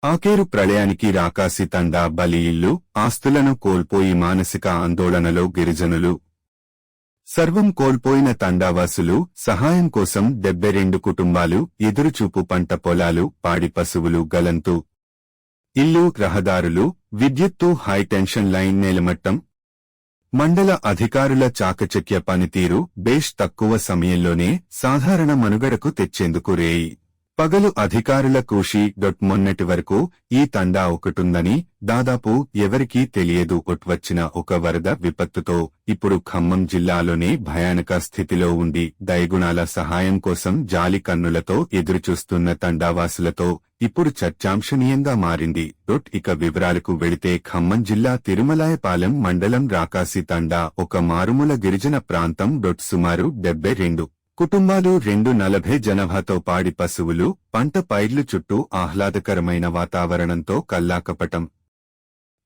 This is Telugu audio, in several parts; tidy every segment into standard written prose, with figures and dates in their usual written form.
ఆకేరు ప్రళయానికి రాకాసి తండా బలి ఇల్లు ఆస్తులను కోల్పోయి మానసిక ఆందోళనలో గిరిజనులు. సర్వం కోల్పోయిన తండావాసులు సహాయం కోసం 72 కుటుంబాలు ఎదురుచూపు. పంట పొలాలు, పాడి పశువులు గలంతు. ఇల్లు, రహదారులు, విద్యుత్తు, హైటెన్షన్ లైన్ నేలమట్టం. మండల అధికారుల చాకచక్య పనితీరు బేష్ తక్కువ సమయంలోనే సాధారణ మనుగడకు తెచ్చేందుకు రేయి పగలు అధికారుల కృషి. మొన్నటి వరకు ఈ తండా ఒకటుందని దాదాపు ఎవరికీ తెలియదు. వచ్చిన ఒక వరద విపత్తుతో ఇప్పుడు ఖమ్మం జిల్లాలోనే భయానక స్థితిలో ఉండి దయగుణాల సహాయం కోసం జాలి కన్నులతో ఎదురుచూస్తున్న తండావాసులతో ఇప్పుడు చర్చాంశనీయంగా మారింది. ఇక వివరాలకు వెళితే ఖమ్మం జిల్లా తిరుమలాయపాలెం మండలం రాకాసి తండా ఒక మారుమూల గిరిజన ప్రాంతం. సుమారు 72 కుటుంబాలు, 240 జనాభాతో పాడి పశువులు, పంట పైర్లు చుట్టూ ఆహ్లాదకరమైన వాతావరణంతో కల్లాకపటం.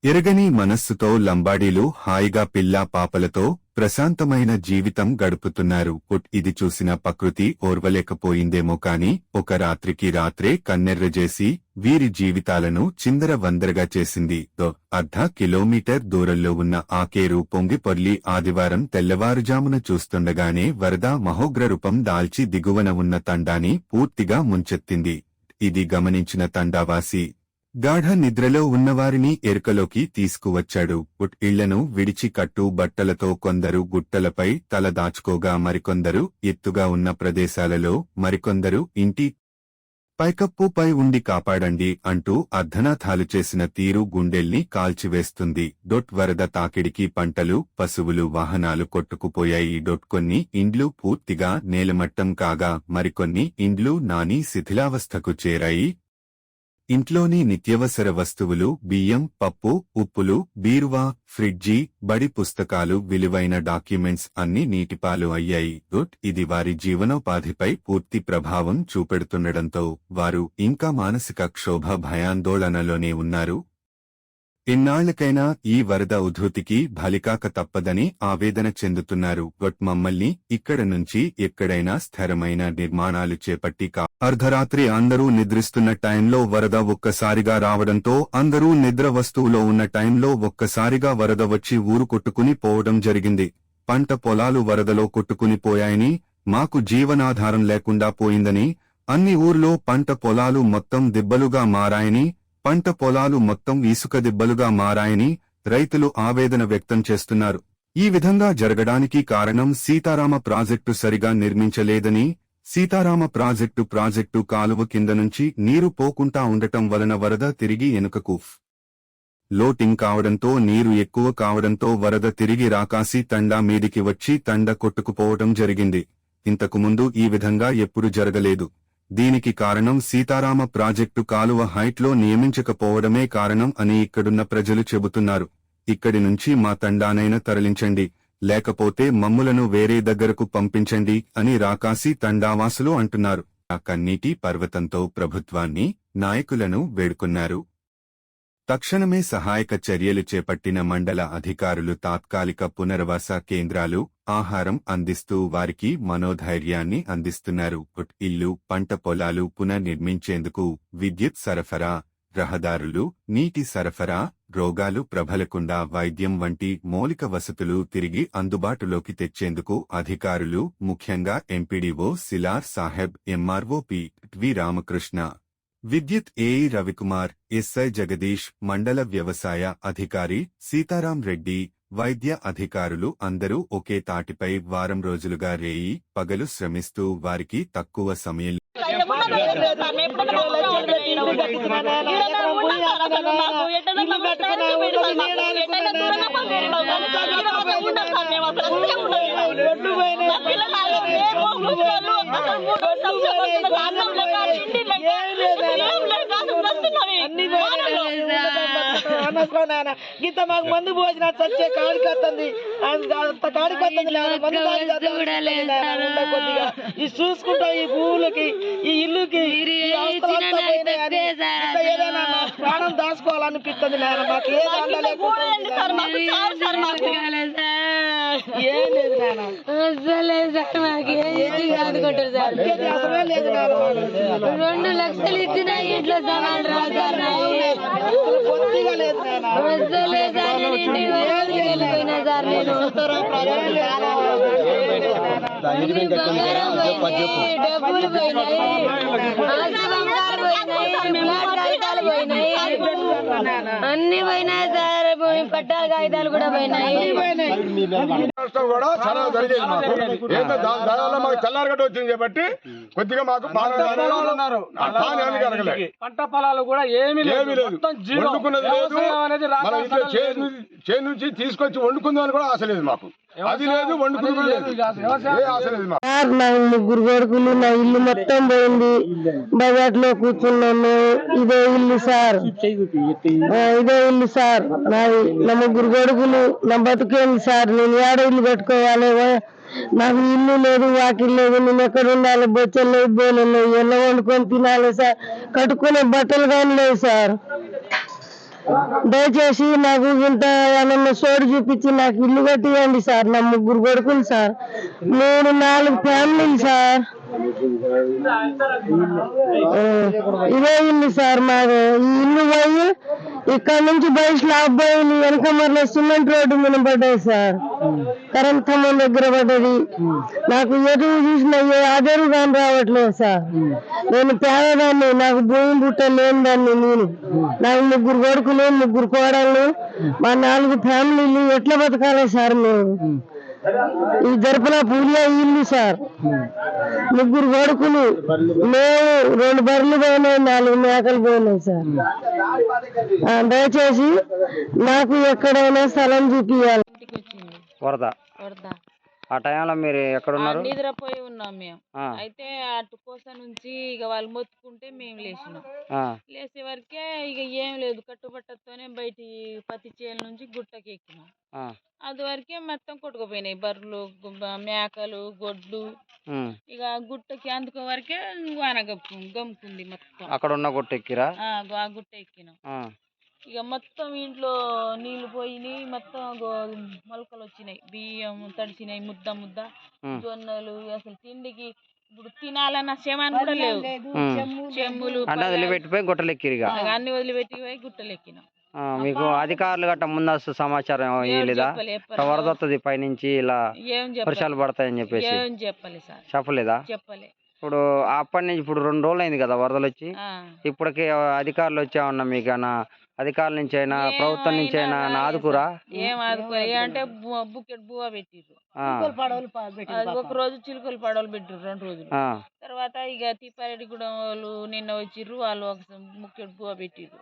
ఎరగని మనస్సుతో లంబాడీలు హాయిగా పిల్లా పాపలతో ప్రశాంతమైన జీవితం గడుపుతున్నారు. ఇది చూసిన ప్రకృతి ఓర్వలేకపోయిందేమో కాని ఒక రాత్రికి రాత్రే కన్నెర్రజేసి వీరి జీవితాలను చిందరవందరగా చేసింది. 1/2 కిలోమీటర్ దూరంలో ఉన్న ఆకేరు పొంగిపొర్లి ఆదివారం తెల్లవారుజామున చూస్తుండగానే వరద మహోగ్ర రూపం దాల్చి దిగువన ఉన్న తండాని పూర్తిగా ముంచెత్తింది. ఇది గమనించిన తండావాసి గాఢ నిద్రలో ఉన్నవారిని ఎరుకలోకి తీసుకువచ్చాడు. ఇళ్లను విడిచి కట్టు బట్టలతో కొందరు గుట్టలపై తల దాచుకోగా మరికొందరు ఎత్తుగా ఉన్న ప్రదేశాలలో, మరికొందరు ఇంటి పైకప్పుపై ఉండి కాపాడండి అంటూ అర్ధనాథాలు చేసిన తీరు గుండెల్ని కాల్చివేస్తుంది. వరద తాకిడికి పంటలు, పశువులు, వాహనాలు కొట్టుకుపోయాయి. కొన్ని ఇండ్లు పూర్తిగా నేలమట్టం కాగా మరికొన్ని ఇండ్లు నాని శిథిలావస్థకు చేరాయి. ఇంట్లోని నిత్యవసర వస్తువులు, బియ్యం, పప్పు, ఉప్పులు, బీరువా, ఫ్రిడ్జి, బడి పుస్తకాలు, విలువైన డాక్యుమెంట్స్ అన్నీ నీటిపాలు అయ్యాయి. ఇది వారి జీవనోపాధిపై పూర్తి ప్రభావం చూపెడుతుండటంతో వారు ఇంకా మానసిక క్షోభ, భయాందోళనలోనే ఉన్నారు. ఇన్నాళ్లకైనా ఈ వరద ఉధృతికి బలికాక తప్పదని ఆవేదన చెందుతున్నారు. మమ్మల్ని ఇక్కడ నుంచి ఎక్కడైనా స్థిరమైన నిర్మాణాలు చేపట్టి అర్ధరాత్రి అందరూ నిద్రిస్తున్న టైంలో వరద ఒక్కసారిగా రావడంతో అందరూ నిద్ర వస్తువులో ఉన్న టైంలో ఒక్కసారిగా వరద వచ్చి ఊరు కొట్టుకుని పోవడం జరిగింది. పంట పొలాలు వరదలో కొట్టుకుని పోయాయని, మాకు జీవనాధారం లేకుండా పోయిందని, అన్ని ఊర్లో పంట పొలాలు మొత్తం దిబ్బలుగా మారాయని, పంట పొలాలు మొత్తం ఇసుక దిబ్బలుగా మారాయని రైతులు ఆవేదన వ్యక్తం చేస్తున్నారు. ఈ విధంగా జరగడానికి కారణం సీతారామ ప్రాజెక్టు సరిగా నిర్మించలేదని, సీతారామ ప్రాజెక్టు కాలువ కింద నుంచి నీరు పోకుండా ఉండటం వలన వరద తిరిగి వెనుకకు లోటింగ్ కావడంతో, నీరు ఎక్కువ కావడంతో వరద తిరిగి రాకాసి తండా మీదికి వచ్చి తండ కొట్టుకుపోవడం జరిగింది. ఇంతకుముందు ఈ విధంగా ఎప్పుడు జరగలేదు. దీనికి కారణం సీతారామ ప్రాజెక్టు కాలువ హైట్లో నియమించకపోవడమే కారణం అని ఇక్కడున్న ప్రజలు చెబుతున్నారు. ఇక్కడి నుంచి మా తండానైనా తరలించండి, లేకపోతే మమ్ములను వేరే దగ్గరకు పంపించండి అని రాకాసి తండావాసులు అంటున్నారు. ఆ కన్నీటి పర్వతంతో ప్రభుత్వాన్ని, నాయకులను వేడుకున్నారు. తక్షణమే సహాయక చర్యలు చేపట్టిన మండల అధికారులు తాత్కాలిక పునరావాస కేంద్రాలు, ఆహారం అందిస్తూ వారికి మనోధైర్యాన్ని అందిస్తున్నారు. ఇల్లు, పంట పొలాలు పునర్నిర్మించేందుకు విద్యుత్ సరఫరా, రహదారులు, నీటి సరఫరా, రోగాలు ప్రబలకుండా వైద్యం వంటి మౌలిక వసతులు తిరిగి అందుబాటులోకి తెచ్చేందుకు అధికారులు, ముఖ్యంగా MPDO Silar Saheb, MRO PV. Ramakrishna, విద్యుత్ ఏఈ రవికుమార్, ఎస్ఐ జగదీష్, మండల వ్యవసాయ అధికారి సీతారాం రెడ్డి, వైద్య అధికారులు అందరూ ఒకే తాటిపై వారం రోజులుగా రేయి పగలు శ్రమిస్తూ వారికి తక్కువ సమయం ఇంత మాకు మందు భోజన చచ్చే కాడికొస్తుంది, అంత కాడికొస్తుంది. ఇది చూసుకుంటా ఈ పువ్వులకి, ఈ ఇల్లుకి ఏదైనా ప్రాణం దాచుకోవాలనిపిస్తుంది. నాన్న మాకు ఏ దండ ఏం లేదు నాన్న, అసలే లేదు నాన్న. 2 లక్షలు ఇచ్చిన ఇంట్లో సమాన్ రాజు డబ్బులు పోయినాయి, ఆస్తి బంగారు పోయినాయి, ఫ్లాట్ కాగితాలు పోయినాయి, అన్ని పోయినాయి సార్. పట్టాల కాగితాలు కూడా పోయినాయి. నష్టం కూడా చాలా జరిగేది మాకు. ఏంటో దానివల్ల మాకు తెల్లారగట్ట వచ్చింది కాబట్టి కొద్దిగా మాకు పంట పొలాలు కూడా ఏమీ లేదు, వండుకున్నది లేదు. మన ఇంట్లో చేను నుంచి తీసుకొచ్చి వండుకుందామని కూడా ఆశ లేదు మాకు. అది లేదు, వండుకున్నది లేదు, ఏ ఆశ లేదు మాకు. సార్ నా 3 కొడుకులు, నా ఇల్లు మొత్తం పోయింది. బజార్ లో కూర్చున్నాము. ఇదే ఇల్లు సార్, ఇదే ఇల్లు సార్ నాది. నా 3 కొడుకులు, నా బతుకేంది సార్. నేను ఏడ ఇల్లు కట్టుకోవాలి? నాకు ఇల్లు లేదు, వాకిల్ లేదు. నేను ఎక్కడ ఉండాలి? బొచ్చలు లేదు, బోలు లేదు. ఎలా వండుకొని తినాలి సార్? కట్టుకునే బట్టలు కానీ లేవు సార్. దయచేసి నాకు ఇంత ఏమన్నా సోడు చూపించి నాకు ఇల్లు కట్టియండి సార్. నా 3 కొడుకులు సార్, 4 ఫ్యామిలీలు సార్. ఇదే ఇల్లు సార్ మాది. ఈ ఇల్లు పోయి ఇక్కడ నుంచి బయట స్లాబ్ పోయింది. వెనక మరల సిమెంట్ రోడ్డు మీద పడ్డాయి సార్. కరెంట్ స్తంభం దగ్గర పడ్డది. నాకు ఎదురు చూసిన అదరు కానీ రావట్లేదు సార్. నేను పేదదాన్ని, నాకు భూమి బుట్ట లేని దాన్ని. నాకు 3 కొడుకులు, 3 కోడళ్ళు, మా 4 ఫ్యామిలీలు. ఎట్లా బతకాలి సార్ మేము? ఈ జరపల పూలియా ఇల్లు సార్. 3 కొడుకులు, మేము 2 బర్రెలు పోయినాయి, 4 మేకలు పోయినాయి సార్. దయచేసి నాకు ఎక్కడైనా స్థలం చూపించాలి. వరద ఆ టైంలో మీరు ఎక్కడ ఉన్నారు? నిద్రపోయి ఉన్నాం మేము. అయితే అటు కోస నుంచి ఇక వాళ్ళు మొత్తుకుంటే మేము లేచినాం. లేచే వరకే ఇక ఏం లేదు, కట్టుబట్టతోనే బయటి పత్తి చేల నుంచి గుట్టకి ఎక్కినాం. అది వరకే మొత్తం కొట్టుకుపోయినాయి, బర్రెలు, మేకలు, గొడ్లు. ఇక గుట్టకి అందుకో వరకే వాన గమ్ముకుంది మొత్తం. అక్కడ ఉన్న గుట్ట ఎక్కిరా? ఆ గుట్ట ఎక్కినాం. ఇక మొత్తం ఇంట్లో నీళ్లు పోయినాయి, మొత్తం మొలకలు వచ్చినాయి, బియ్యం తడిచినాయి, ముద్ద జొన్నలు. అసలు తిండికి ఇప్పుడు తినాలన్న క్షేమాన్ని కూడా లేవు. చెమ్ములు వదిలిపెట్టిపోయి గుట్టలు ఎక్కిరిగా? అన్ని వదిలిపెట్టిపోయి గుట్టలు ఎక్కినాం. మీకు అధికారులు గట్ట ముందస్తు సమాచారం ఇవ్వలేదా? వరద వస్తుంది పైనుంచి, ఇలా వర్షాలు పడతాయని చెప్పేసి చెప్పలేదా? చెప్పలే. ఇప్పుడు అప్పటి నుంచి ఇప్పుడు 2 రోజులు అయింది కదా వరదలు వచ్చి. ఇప్పటికే అధికారులు వచ్చామన్నా మీకు అధికారుల నుంచి అయినా ప్రభుత్వం నుంచి అయినా ఆదుకురా? ఏం ఆదుకోరా అంటే బుకెట్ బువ్వ పెట్టిర్రు. ఒక రోజు చిలుకల పడవలు పెట్టిర్రు 2 రోజులు. తర్వాత ఇక తిప్పారెడ్డి కూడా వాళ్ళు నిన్న వచ్చిర్రు, వాళ్ళు ఒక బుకెట్ బువ్వ పెట్టిర్రు.